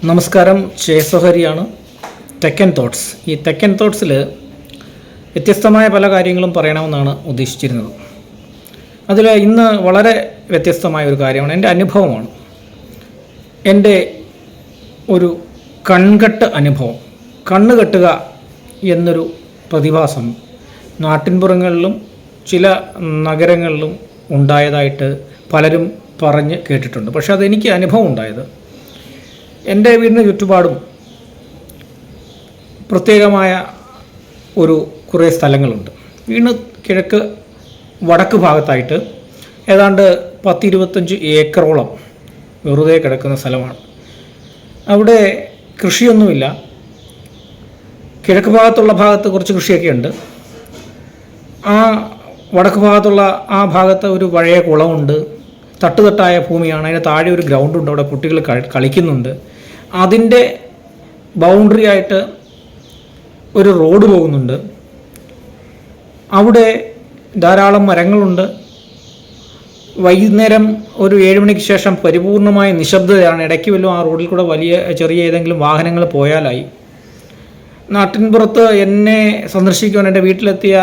നമസ്കാരം, ചേസഹരിയാണ്. തെക്കൻ തോട്ട്സ്. ഈ തെക്കൻ തോട്ട്സിൽ വ്യത്യസ്തമായ പല കാര്യങ്ങളും പറയണമെന്നാണ് ഉദ്ദേശിച്ചിരുന്നത്. അതിൽ ഇന്ന് വളരെ വ്യത്യസ്തമായ ഒരു കാര്യമാണ്, എൻ്റെ അനുഭവമാണ്. എൻ്റെ ഒരു കൺകെട്ട് അനുഭവം. കണ്ണ് കെട്ടുക എന്നൊരു പ്രതിഭാസം നാട്ടിൻപുറങ്ങളിലും ചില നഗരങ്ങളിലും ഉണ്ടായതായിട്ട് പലരും പറഞ്ഞ് കേട്ടിട്ടുണ്ട്. പക്ഷേ അതെനിക്ക് അനുഭവം ഉണ്ടായത് എൻ്റെ വീടിന് ചുറ്റുപാടും പ്രത്യേകമായ കുറേ സ്ഥലങ്ങളുണ്ട്. വീടിന് കിഴക്ക് വടക്ക് ഭാഗത്തായിട്ട് ഏതാണ്ട് 10-25 ഏക്കറോളം വെറുതെ കിടക്കുന്ന സ്ഥലമാണ്. അവിടെ കൃഷിയൊന്നുമില്ല. കിഴക്ക് ഭാഗത്തുള്ള ഭാഗത്ത് കുറച്ച് കൃഷിയൊക്കെ ഉണ്ട്. ആ വടക്ക് ഭാഗത്തുള്ള ആ ഭാഗത്ത് ഒരു പഴയ കുളമുണ്ട്. തട്ടുതട്ടായ ഭൂമിയാണ്. അതിന് താഴെ ഒരു ഗ്രൗണ്ടുണ്ട്. അവിടെ കുട്ടികൾ കളിക്കുന്നുണ്ട്. അതിൻ്റെ ബൗണ്ടറി ആയിട്ട് ഒരു റോഡ് പോകുന്നുണ്ട്. അവിടെ ധാരാളം മരങ്ങളുണ്ട്. വൈകുന്നേരം ഒരു 7 മണിക്ക് ശേഷം പരിപൂർണമായ നിശബ്ദതയാണ്. ഇടയ്ക്ക് വല്ലതും ആ റോഡിൽ കൂടെ ചെറിയ ഏതെങ്കിലും വാഹനങ്ങൾ പോയാലായി. നാട്ടിൻപുറത്ത് എന്നെ സന്ദർശിക്കുവാൻ എൻ്റെ വീട്ടിലെത്തിയ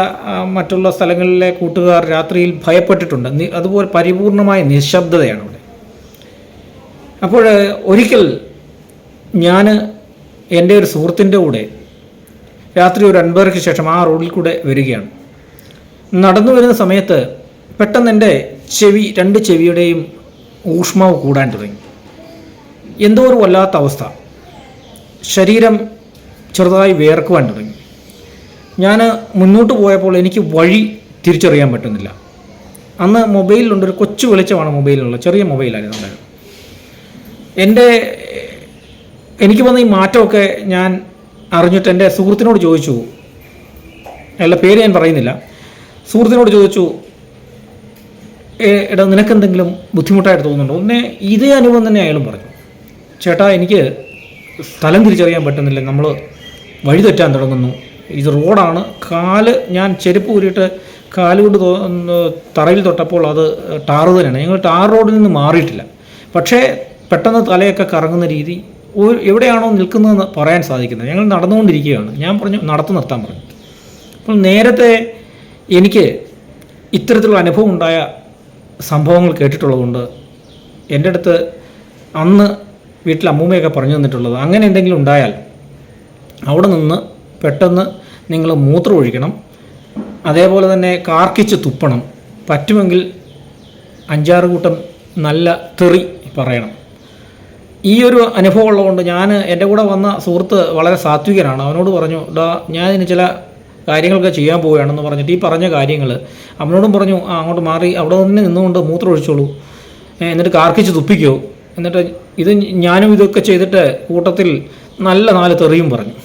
മറ്റുള്ള സ്ഥലങ്ങളിലെ കൂട്ടുകാർ രാത്രിയിൽ ഭയപ്പെട്ടിട്ടുണ്ട്. അതുപോലെ പരിപൂർണമായ നിശബ്ദതയാണ് അവിടെ. അപ്പോൾ ഒരിക്കൽ ഞാൻ എൻ്റെ ഒരു സുഹൃത്തിൻ്റെ കൂടെ രാത്രി ഒരു 9:30 ശേഷം ആ റോഡിൽ കൂടെ വരികയാണ്. നടന്നു വരുന്ന സമയത്ത് പെട്ടെന്ന് എൻ്റെ രണ്ട് ചെവിയുടെയും ഊഷ്മാവ് കൂടാൻ തുടങ്ങി. എന്തോ ഒരു വല്ലാത്ത അവസ്ഥ. ശരീരം ചെറുതായി വിയർക്കുവാൻ തുടങ്ങി. ഞാൻ മുന്നോട്ട് പോയപ്പോൾ എനിക്ക് വഴി തിരിച്ചറിയാൻ പറ്റുന്നില്ല. അന്ന് മൊബൈലിലുണ്ട്, ഒരു കൊച്ചു വെളിച്ചമാണ് മൊബൈലിലുള്ളത്. ചെറിയ മൊബൈലായിരുന്നു ഉണ്ടായത്. എനിക്ക് വന്ന ഈ മാറ്റമൊക്കെ ഞാൻ അറിഞ്ഞിട്ട് എൻ്റെ സുഹൃത്തിനോട് ചോദിച്ചു. അയാളുടെ പേര് ഞാൻ പറയുന്നില്ല. സുഹൃത്തിനോട് ചോദിച്ചു, എടാ നിനക്കെന്തെങ്കിലും ബുദ്ധിമുട്ടായിട്ട് തോന്നുന്നുണ്ടോ? ഇതേ അനുഭവം തന്നെ അയാളും പറഞ്ഞു. ചേട്ടാ, എനിക്ക് സ്ഥലം തിരിച്ചറിയാൻ പറ്റുന്നില്ല. നമ്മൾ വഴി തെറ്റാൻ തുടങ്ങുന്നു. ഇത് റോഡാണ്. ഞാൻ ചെരുപ്പ് ഊരിയിട്ട് കാലുകൊണ്ട് തറയിൽ തൊട്ടപ്പോൾ അത് ടാറ് തന്നെയാണ്. ഞങ്ങൾ ടാർ റോഡിൽ നിന്ന് മാറിയിട്ടില്ല. പക്ഷേ പെട്ടെന്ന് തലയൊക്കെ കറങ്ങുന്ന രീതി. എവിടെയാണോ നിൽക്കുന്നതെന്ന് പറയാൻ സാധിക്കുന്നത്. ഞങ്ങൾ നടന്നുകൊണ്ടിരിക്കുകയാണ്. ഞാൻ പറഞ്ഞു നിർത്താൻ പറഞ്ഞു. അപ്പോൾ നേരത്തെ എനിക്ക് ഇത്തരത്തിലുള്ള അനുഭവം ഉണ്ടായ സംഭവങ്ങൾ കേട്ടിട്ടുള്ളതുകൊണ്ട് എൻ്റെ അടുത്ത് അന്ന് വീട്ടിൽ അമ്മൂമ്മയൊക്കെ പറഞ്ഞു തന്നിട്ടുള്ളത്, അങ്ങനെ എന്തെങ്കിലും ഉണ്ടായാൽ അവിടെ നിന്ന് പെട്ടെന്ന് നിങ്ങൾ മൂത്രം ഒഴിക്കണം. അതേപോലെ തന്നെ കാർക്കിച്ച് തുപ്പണം. പറ്റുമെങ്കിൽ 5-6 കൂട്ടം നല്ല തെറി പറയണം. ഈ ഒരു അനുഭവം ഉള്ളതുകൊണ്ട് എൻ്റെ കൂടെ വന്ന സുഹൃത്ത് വളരെ സാത്വികനാണ്. അവനോട് പറഞ്ഞു, ഞാൻ ഇതിന് ചില കാര്യങ്ങളൊക്കെ ചെയ്യാൻ പോവുകയാണെന്ന് പറഞ്ഞിട്ട് ഈ പറഞ്ഞ കാര്യങ്ങൾ അവനോടും പറഞ്ഞു, അങ്ങോട്ട് മാറി അവിടെ തന്നെ നിന്നുകൊണ്ട് മൂത്രം ഒഴിച്ചോളൂ, എന്നിട്ട് കാർക്കിച്ച് തുപ്പിക്കോ. എന്നിട്ട് ഞാനും ഇതൊക്കെ ചെയ്തിട്ട് കൂട്ടത്തിൽ നല്ല 4 തെറിയും പറഞ്ഞു.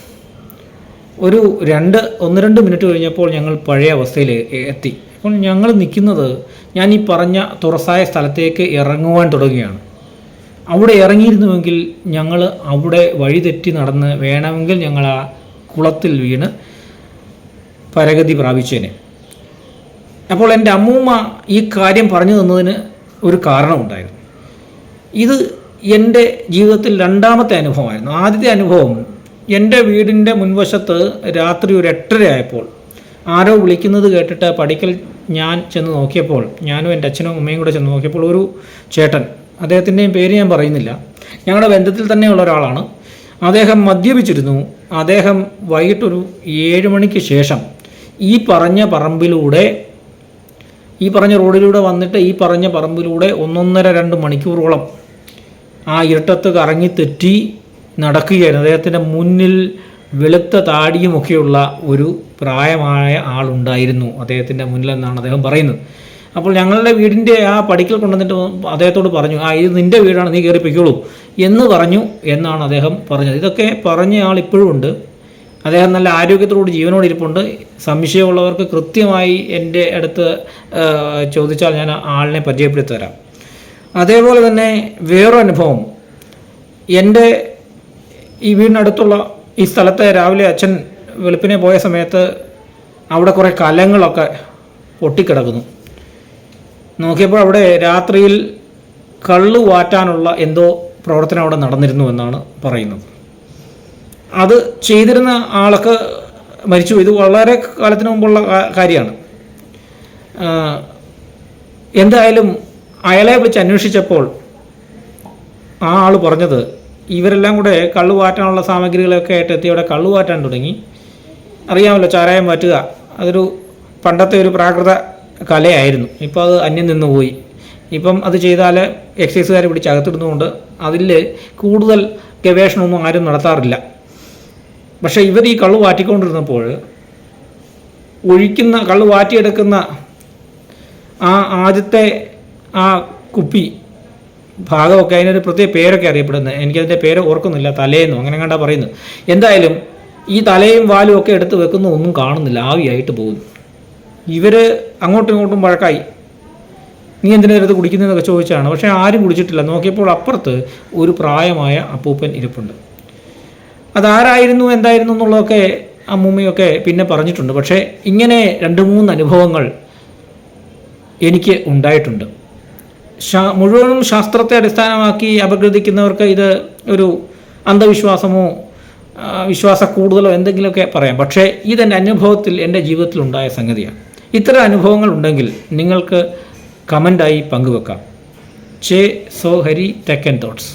ഒരു 1-2 മിനിറ്റ് കഴിഞ്ഞപ്പോൾ ഞങ്ങൾ പഴയ അവസ്ഥയിൽ എത്തി. അപ്പോൾ ഞങ്ങൾ നിൽക്കുന്നത് ഞാൻ ഈ പറഞ്ഞ തുറസായ സ്ഥലത്തേക്ക് ഇറങ്ങുവാൻ തുടങ്ങുകയാണ്. അവിടെ ഇറങ്ങിയിരുന്നുവെങ്കിൽ ഞങ്ങൾ അവിടെ വഴിതെറ്റി നടന്ന് വേണമെങ്കിൽ ഞങ്ങൾ ആ കുളത്തിൽ വീണ് പരഗതി പ്രാപിച്ചേനെ. അപ്പോൾ എൻ്റെ അമ്മൂമ്മ ഈ കാര്യം പറഞ്ഞു തന്നതിന് ഒരു കാരണമുണ്ടായിരുന്നു. ഇത് എൻ്റെ ജീവിതത്തിൽ 2ാമത്തെ അനുഭവമായിരുന്നു. ആദ്യത്തെ അനുഭവം എൻ്റെ വീടിൻ്റെ മുൻവശത്ത് രാത്രി ഒരു 8:30 ആയപ്പോൾ ആരോ വിളിക്കുന്നത് കേട്ടിട്ട് പടിക്കൽ ഞാൻ ചെന്ന് നോക്കിയപ്പോൾ, ഞാനും എൻ്റെ അച്ഛനും അമ്മയും കൂടെ ചെന്ന് നോക്കിയപ്പോൾ ഒരു ചേട്ടൻ, അദ്ദേഹത്തിൻ്റെയും പേര് ഞാൻ പറയുന്നില്ല, ഞങ്ങളുടെ ബന്ധത്തിൽ തന്നെയുള്ള ഒരാളാണ്. അദ്ദേഹം മദ്യപിച്ചിരുന്നു. അദ്ദേഹം വൈകിട്ടൊരു 7 മണിക്ക് ശേഷം ഈ പറഞ്ഞ റോഡിലൂടെ വന്നിട്ട് ഈ പറഞ്ഞ പറമ്പിലൂടെ 1.5-2 മണിക്കൂറോളം ആ ഇരുട്ടത്ത് കറങ്ങി തെറ്റി നടക്കുകയായിരുന്നു. അദ്ദേഹത്തിൻ്റെ മുന്നിൽ വെളുത്ത താടിയുമൊക്കെയുള്ള ഒരു പ്രായമായ ആളുണ്ടായിരുന്നു അദ്ദേഹത്തിൻ്റെ മുന്നിലെന്നാണ് അദ്ദേഹം പറയുന്നത്. അപ്പോൾ ഞങ്ങളുടെ വീടിൻ്റെ ആ പടിക്കൽ കൊണ്ടുവന്നിട്ട് അദ്ദേഹത്തോട് പറഞ്ഞു, ഇത് നിൻ്റെ വീടാണ്, നീ കയറിപ്പിക്കോളൂ എന്ന് പറഞ്ഞു എന്നാണ് അദ്ദേഹം പറഞ്ഞത്. ഇതൊക്കെ പറഞ്ഞ ആൾ ഇപ്പോഴും ഉണ്ട്. അദ്ദേഹം നല്ല ആരോഗ്യത്തോട് ജീവനോട് ഇരിപ്പുണ്ട്. സംശയമുള്ളവർക്ക് കൃത്യമായി എൻ്റെ അടുത്ത് ചോദിച്ചാൽ ഞാൻ ആളിനെ പരിചയപ്പെടുത്തി തരാം. അതേപോലെ തന്നെ വേറൊരു അനുഭവം, എൻ്റെ ഈ വീടിനടുത്തുള്ള ഈ സ്ഥലത്തെ രാവിലെ അച്ഛൻ വെളുപ്പിനെ പോയ സമയത്ത് അവിടെ കുറേ കലങ്ങളൊക്കെ പൊട്ടിക്കിടക്കുന്നു. നോക്കിയപ്പോൾ അവിടെ രാത്രിയിൽ കള്ളു വാറ്റാനുള്ള എന്തോ പ്രവർത്തനം അവിടെ നടന്നിരുന്നു എന്നാണ് പറയുന്നത്. അത് ചെയ്തിരുന്ന ആളൊക്കെ മരിച്ചു. ഇത് വളരെ കാലത്തിന് മുമ്പുള്ള കാര്യമാണ്. എന്തായാലും അയാളെ വിളിച്ച് അന്വേഷിച്ചപ്പോൾ ആ ആൾ പറഞ്ഞത് ഇവരെല്ലാം കൂടെ കള്ളു വാറ്റാനുള്ള സാമഗ്രികളൊക്കെ ആയിട്ട് എത്തി അവിടെ കള്ളു വാറ്റാൻ തുടങ്ങി. അറിയാമല്ലോ, ചാരായം വാറ്റുക അതൊരു പണ്ടത്തെ ഒരു പ്രാകൃത കലയായിരുന്നു. ഇപ്പോൾ അത് അന്യം നിന്ന് പോയി. ഇപ്പം അത് ചെയ്താൽ എക്സൈസുകാർ പിടിച്ച് അകത്തിടുന്നതുകൊണ്ട് അതിൽ കൂടുതൽ ഗവേഷണമൊന്നും ആരും നടത്താറില്ല. പക്ഷേ ഇവർ ഈ കള്ളു വാറ്റിക്കൊണ്ടിരുന്നപ്പോൾ കള്ളു വാറ്റിയെടുക്കുന്ന ആ ആദ്യത്തെ ആ കുപ്പി ഭാഗമൊക്കെ അതിനൊരു പ്രത്യേക പേരൊക്കെ അറിയപ്പെടുന്നത്, എനിക്കതിൻ്റെ പേര് ഓർക്കുന്നില്ല, തലേന്നോ അങ്ങനെ കണ്ടാ പറയുന്നത്. എന്തായാലും ഈ തലയും വാലും ഒക്കെ എടുത്ത് വെക്കുന്ന ഒന്നും കാണുന്നില്ല, ആവിയായിട്ട് പോകുന്നു. ഇവർ അങ്ങോട്ടും ഇങ്ങോട്ടും വഴക്കായി. നീ എന്തിനടുത്ത് കുടിക്കുന്നതെന്നൊക്കെ ചോദിച്ചാണ്. പക്ഷേ ആരും കുടിച്ചിട്ടില്ല. നോക്കിയപ്പോൾ അപ്പുറത്ത് ഒരു പ്രായമായ അപ്പൂപ്പൻ ഇരിപ്പുണ്ട്. അതാരായിരുന്നു എന്തായിരുന്നു എന്നുള്ളതൊക്കെ അമ്മൂമ്മയൊക്കെ പിന്നെ പറഞ്ഞിട്ടുണ്ട്. പക്ഷേ ഇങ്ങനെ 2-3 അനുഭവങ്ങൾ എനിക്ക് ഉണ്ടായിട്ടുണ്ട്. മുഴുവനും ശാസ്ത്രത്തെ അടിസ്ഥാനമാക്കി അപഗ്രഥിക്കുന്നവർക്ക് ഇത് ഒരു അന്ധവിശ്വാസമോ വിശ്വാസ കൂടുതലോ എന്തെങ്കിലുമൊക്കെ പറയാം. പക്ഷേ ഇതെൻ്റെ അനുഭവത്തിൽ, എൻ്റെ ജീവിതത്തിലുണ്ടായ സംഗതിയാണ്. ഇത്തരം അനുഭവങ്ങൾ ഉണ്ടെങ്കിൽ നിങ്ങൾക്ക് കമൻ്റായി പങ്കുവെക്കാം. So Hari Tech and thoughts.